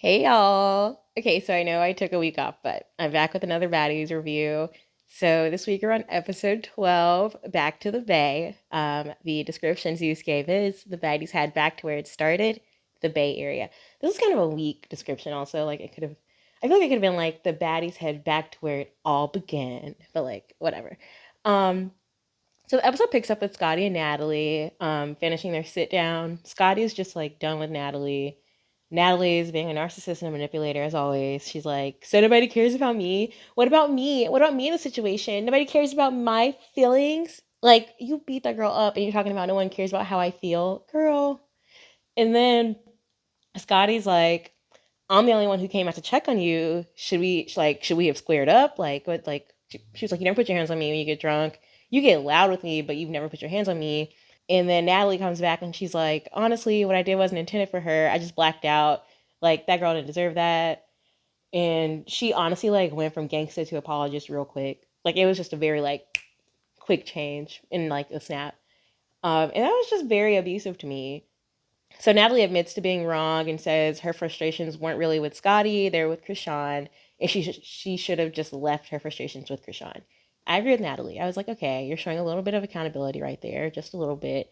Hey y'all. Okay, so I know I took a week off, but I'm back with another Baddies review. So this week we're on episode 12, Back to the Bay. The description Zeus gave is the Baddies head back to where it started, the Bay Area. This is kind of a weak description also. I feel like it could have been like the Baddies head back to where it all began, but like, whatever. Um, so the episode picks up with Scotty and Natalie, finishing their sit down. Scotty is just like done with Natalie. Natalie is being a narcissist and a manipulator as always. She's like, so nobody cares about me? What about me? What about me in the situation? Nobody cares about my feelings? Like, you beat that girl up and you're talking about no one cares about how I feel. Girl. And then Scotty's like, I'm the only one who came out to check on you. Should we have squared up? Like, what, like, she was like, you never put your hands on me when you get drunk. You get loud with me, but you've never put your hands on me. And then Natalie comes back and she's like, honestly, what I did wasn't intended for her. I just blacked out. Like, that girl didn't deserve that. And she honestly, like, went from gangster to apologist real quick. Like, it was just a very, like, quick change in, like, a snap. And that was just very abusive to me. So Natalie admits to being wrong and says her frustrations weren't really with Scotty, they were with Krishan, and she should have just left her frustrations with Krishan. I agree with Natalie. I was like, okay, you're showing a little bit of accountability right there, just a little bit.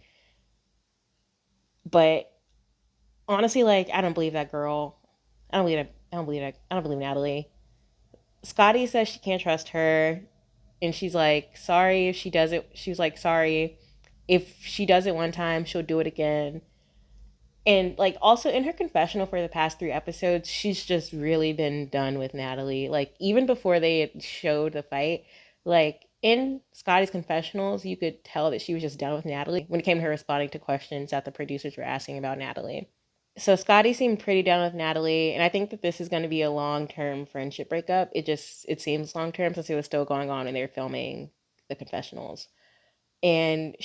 But honestly, like, I don't believe that girl. I don't believe it. I don't believe it. I don't believe Natalie. Scotty says she can't trust her, and she's like, sorry if she does it. She was like, sorry if she does it one time, she'll do it again. And like also in her confessional for the past three episodes, she's just really been done with Natalie. Like even before they had showed the fight, like in Scotty's confessionals, you could tell that she was just done with Natalie when it came to her responding to questions that the producers were asking about Natalie. So Scotty seemed pretty done with Natalie, and I think that this is going to be a long-term friendship breakup. It seems long-term since it was still going on and they were filming the confessionals. And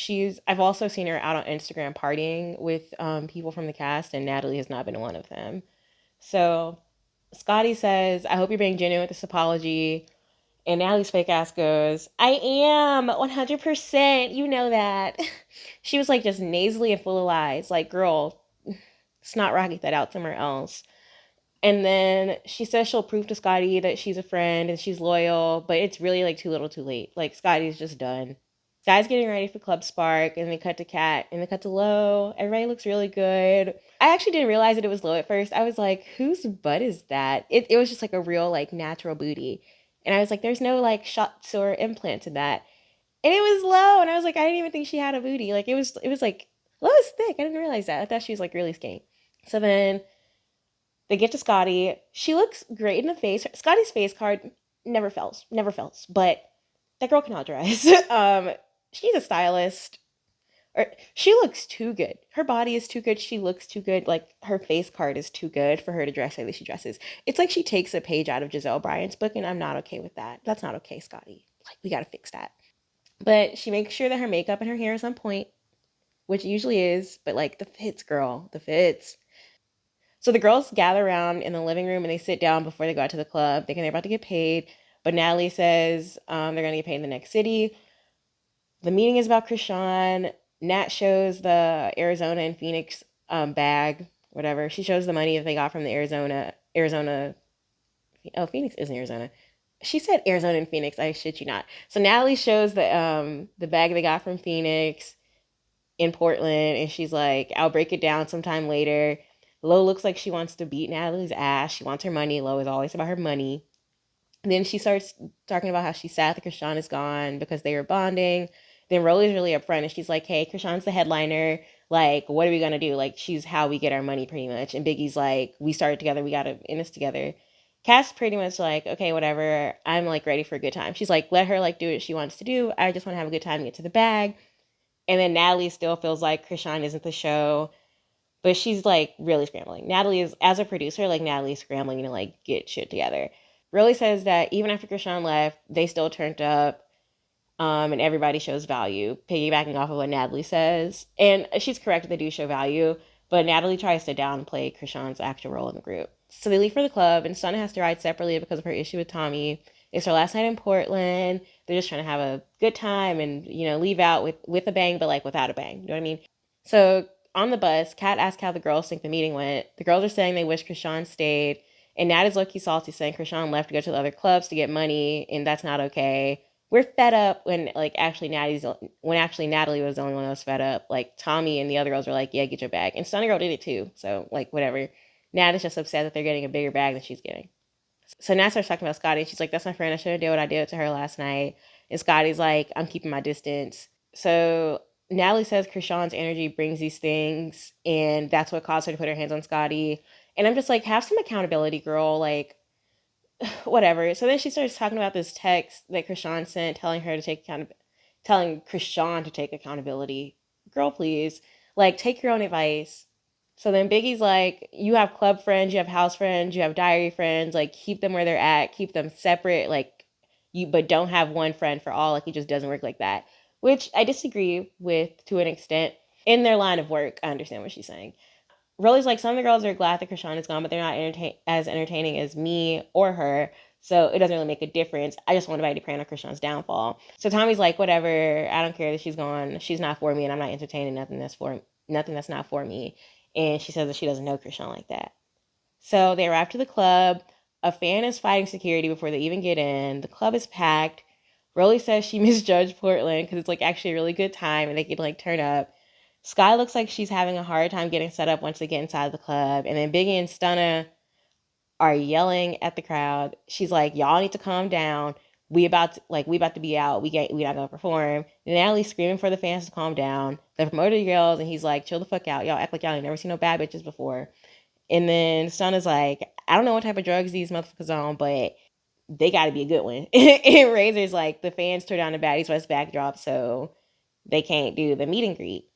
I've also seen her out on Instagram partying with people from the cast, and Natalie has not been one of them. So Scotty says, I hope you're being genuine with this apology. And Natalie's fake ass goes, I am 100%. You know that. She was like just nasally and full of lies. Like, girl, it's not rocket that out somewhere else. And then she says she'll prove to Scotty that she's a friend and she's loyal, but it's really like too little too late. Like, Scotty's just done. Guy's getting ready for Club Spark, and they cut to Kat, and they cut to Lo. Everybody looks really good. I actually didn't realize that it was Lo at first. I was like, whose butt is that? It was just like a real, like, natural booty. And I was like, there's no, like, shots or implants in that. And it was Lo, and I was like, I didn't even think she had a booty. Like, it was like, Lo is thick. I didn't realize that. I thought she was, like, really skinny. So then they get to Scotty. She looks great in the face. Scotty's face card never fails. But that girl cannot dress. She's a stylist. Or she looks too good. Her body is too good. She looks too good. Like her face card is too good for her to dress the way she dresses. It's like she takes a page out of Giselle Bryant's book, and I'm not okay with that. That's not okay, Scotty. Like we gotta fix that. But she makes sure that her makeup and her hair is on point, which it usually is. But like the fits, girl, the fits. So the girls gather around in the living room and they sit down before they go out to the club, thinking they're about to get paid. But Natalie says they're going to get paid in the next city. The meeting is about Krishan. Nat shows the Arizona and Phoenix bag, whatever. She shows the money that they got from the Arizona. Oh, Phoenix isn't Arizona. She said Arizona and Phoenix. I shit you not. So Natalie shows the bag they got from Phoenix in Portland, and she's like, I'll break it down sometime later. Lo looks like she wants to beat Natalie's ass. She wants her money. Lo is always about her money. And then she starts talking about how she's sad that Krishan is gone because they were bonding. Then Rolly's really upfront and she's like, hey, Krishan's the headliner. Like, what are we going to do? Like, she's how we get our money pretty much. And Biggie's like, we started together. We got to end this together. Cass pretty much like, okay, whatever. I'm like ready for a good time. She's like, let her like do what she wants to do. I just want to have a good time and get to the bag. And then Natalie still feels like Krishan isn't the show. But she's like really scrambling. Natalie is, as a producer, like Natalie's scrambling to like get shit together. Really says that even after Krishan left, they still turned up, and everybody shows value, piggybacking off of what Natalie says. And she's correct, they do show value, but Natalie tries to downplay Krishan's actual role in the group. So they leave for the club, and Stunna has to ride separately because of her issue with Tommy. It's her last night in Portland. They're just trying to have a good time and, you know, leave out with a bang, but like without a bang. You know what I mean? So on the bus, Kat asked how the girls think the meeting went. The girls are saying they wish Krishan stayed. And Nat is low-key salty, saying Krishan left to go to the other clubs to get money, and that's not okay. We're fed up when actually Natalie was the only one that was fed up. Like Tommy and the other girls were like, yeah, get your bag. And Stunner Girl did it too. So like whatever. Nat is just upset that they're getting a bigger bag than she's getting. So Nat starts talking about Scotty. She's like, that's my friend. I shouldn't do what I did to her last night. And Scotty's like, I'm keeping my distance. So Natalie says Krishan's energy brings these things, and that's what caused her to put her hands on Scotty. And I'm just like, have some accountability, girl. Like, whatever. So then she starts talking about this text that Krishan sent, telling Krishan to take accountability. Girl, please, like, take your own advice. So then Biggie's like, you have club friends, you have house friends, you have diary friends. Like, keep them where they're at, keep them separate. Like, but don't have one friend for all. Like, it just doesn't work like that. Which I disagree with to an extent. In their line of work, I understand what she's saying. Rolly's like, some of the girls are glad that Krishan is gone, but they're not as entertaining as me or her. So it doesn't really make a difference. I just want everybody to pray on Krishan's downfall. So Tommy's like, whatever. I don't care that she's gone. She's not for me, and I'm not entertaining nothing that's not for me. And she says that she doesn't know Krishan like that. So they arrive to the club. A fan is fighting security before they even get in. The club is packed. Rolly says she misjudged Portland because it's like actually a really good time and they could like turn up. Sky looks like she's having a hard time getting set up once they get inside the club. And then Biggie and Stunna are yelling at the crowd. She's like, y'all need to calm down. We about to be out. We not gonna perform. And Natalie's screaming for the fans to calm down. The promoter yells and he's like, chill the fuck out. Y'all act like y'all ain't never seen no bad bitches before. And then Stunna's like, I don't know what type of drugs these motherfuckers on, but they gotta be a good one. And Razor's like, the fans tore down the Baddies West backdrop, so they can't do the meet and greet.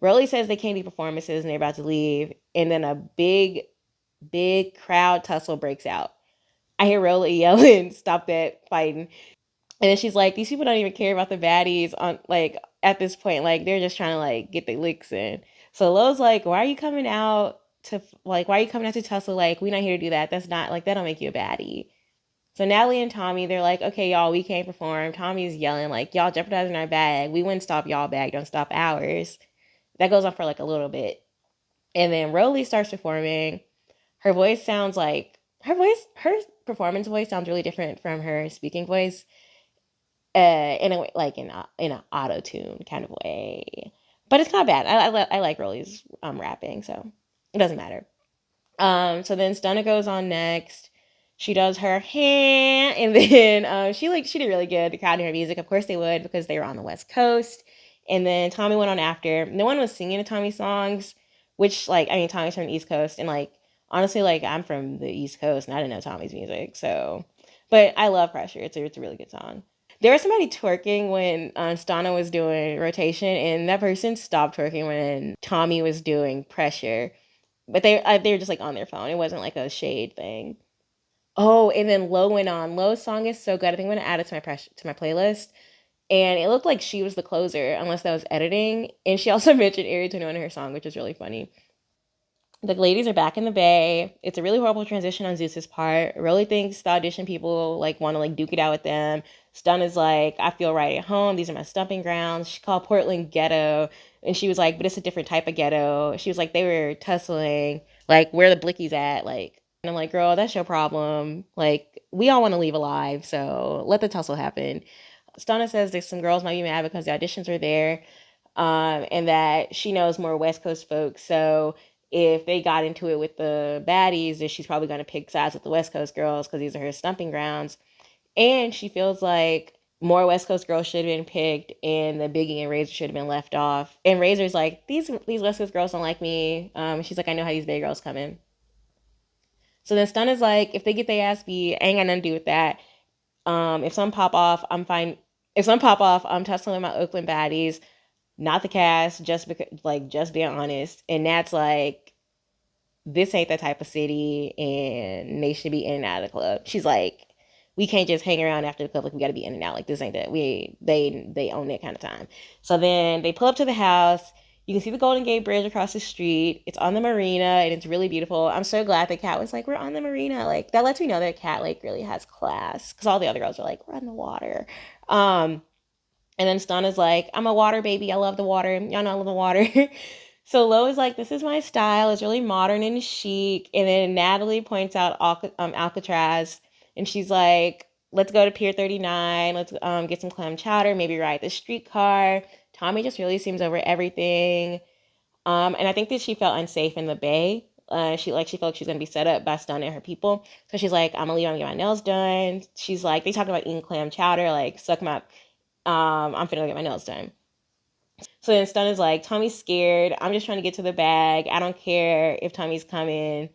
Rolly says they can't do performances and they're about to leave. And then a big crowd tussle breaks out. I hear Rolly yelling, stop that fighting. And then she's like, these people don't even care about the baddies on like at this point. Like they're just trying to like get their licks in. So Lo's like, why are you coming out to tussle? Like, we're not here to do that. That's not like that don't make you a baddie. So Natalie and Tommy, they're like, okay, y'all, we can't perform. Tommy's yelling, like, y'all jeopardizing our bag. We wouldn't stop y'all bag, don't stop ours. That goes on for like a little bit. And then Rolly starts performing. Her voice sounds like her performance voice sounds really different from her speaking voice. In a way, like in an auto tune kind of way, but it's not bad. I like Rolly's rapping, so it doesn't matter. So then Stunna goes on next. She does her hand, and then she did really good. The crowd knew her music, of course they would, because they were on the West Coast. And then Tommy went on after. No one was singing the Tommy songs, which like I mean Tommy's from the East Coast, and like honestly like I'm from the East Coast and I didn't know Tommy's music, so. But I love Pressure. It's a really good song. There was somebody twerking when Stunna was doing rotation, and that person stopped twerking when Tommy was doing Pressure. But they were just like on their phone. It wasn't like a shade thing. Oh, and then Lo went on. Lo's song is so good. I think I'm gonna add it to my playlist. And it looked like she was the closer, unless that was editing. And she also mentioned Area 21 in her song, which is really funny. The ladies are back in the Bay. It's a really horrible transition on Zeus's part. Really thinks the audition people like want to like duke it out with them. Stun is like, I feel right at home. These are my stumping grounds. She called Portland ghetto, and she was like, but it's a different type of ghetto. She was like, they were tussling. Like, where the blickies at? Like, and I'm like, girl, that's your problem. Like, we all want to leave alive, so let the tussle happen. Stunna says that some girls might be mad because the auditions were there, and that she knows more West Coast folks. So if they got into it with the baddies, then she's probably going to pick sides with the West Coast girls because these are her stumping grounds. And she feels like more West Coast girls should have been picked, and the Biggie and Razor should have been left off. And Razor's like, these West Coast girls don't like me. She's like, I know how these Bay girls come in. So then Stun is like, if they get their ass beat, I ain't got nothing to do with that. If some pop off, I'm fine. If some pop off, I'm tussling with my Oakland baddies, not the cast. Just being honest. And that's like, this ain't that type of city, and they should be in and out of the club. She's like, we can't just hang around after the club. Like, we got to be in and out. Like, this ain't that. They own that kind of time. So then they pull up to the house. You can see the Golden Gate Bridge across the street. It's on the marina, and it's really beautiful. I'm so glad that Kat was like, we're on the marina. Like, that lets me know that Kat, like, really has class. Because all the other girls are like, we're on the water. And then Stunna's like, I'm a water baby. I love the water. Y'all know I love the water. So Lo is like, this is my style. It's really modern and chic. And then Natalie points out Alcatraz, and she's like, let's go to Pier 39. Let's get some clam chowder. Maybe ride the streetcar. Tommy just really seems over everything. And I think that she felt unsafe in the bay. She felt like she was gonna be set up by Stun and her people. So she's like, I'm gonna leave. I'm gonna get my nails done. She's like, they talking about eating clam chowder. Like, suck my. I'm finna get my nails done. So then Stun is like, Tommy's scared. I'm just trying to get to the bag. I don't care if Tommy's coming.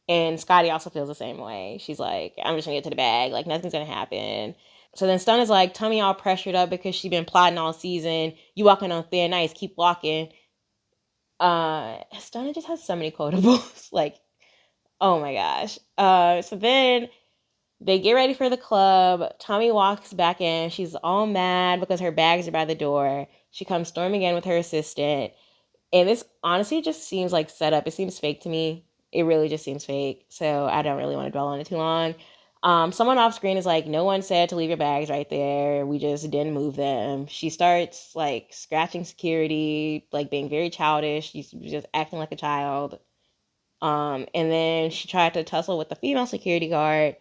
And Scotty also feels the same way. She's like, I'm just gonna get to the bag. Like, nothing's gonna happen. So then Stun is like, Tommy all pressured up because she been plotting all season. You walking on thin ice. Keep walking. Stun just has so many quotables. Like, oh my gosh. So then they get ready for the club. Tommy walks back in. She's all mad because her bags are by the door. She comes storming in with her assistant. And this honestly just seems like set up. It seems fake to me. It really just seems fake. So I don't really want to dwell on it too long. Someone off screen is like, no one said to leave your bags right there. We just didn't move them. She starts like scratching security, like being very childish. She's just acting like a child. And then she tried to tussle with the female security guard.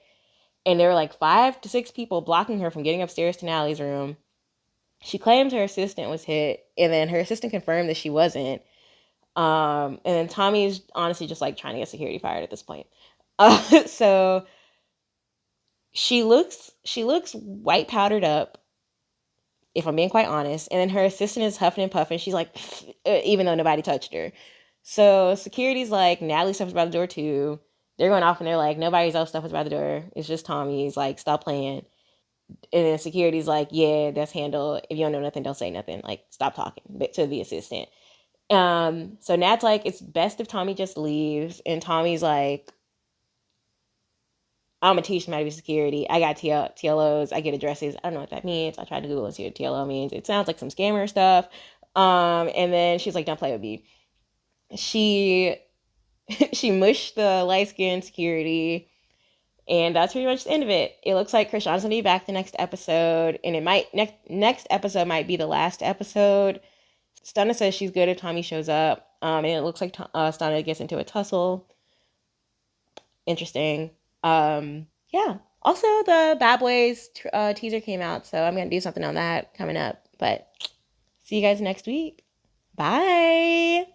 And there were like 5 to 6 people blocking her from getting upstairs to Natalie's room. She claims her assistant was hit, and then her assistant confirmed that she wasn't. And then Tommy's honestly just like trying to get security fired at this point. So she looks white powdered up, if I'm being quite honest. And then her assistant is huffing and puffing. She's like, even though nobody touched her. So security's like, Natalie stuff is by the door too. They're going off and they're like, nobody's else stuff is by the door. It's just Tommy's. Like, stop playing. And then security's like, yeah, that's handled. If you don't know nothing, don't say nothing. Like, stop talking to the assistant. So Nat's like, it's best if Tommy just leaves. And Tommy's like, I'm gonna teach him how to be security. I got TLOs. I get addresses. I don't know what that means. I tried to Google and see what TLO means. It sounds like some scammer stuff. And then she's like, don't play with me. She she mushed the light skinned security, and that's pretty much the end of it. It looks like Krishan's gonna be back the next episode, and it might next episode might be the last episode. Stunna says she's good if Tommy shows up, and it looks like Stunna gets into a tussle. Interesting. Yeah. Also, the Bad Boys teaser came out, so I'm gonna do something on that coming up. But see you guys next week. Bye.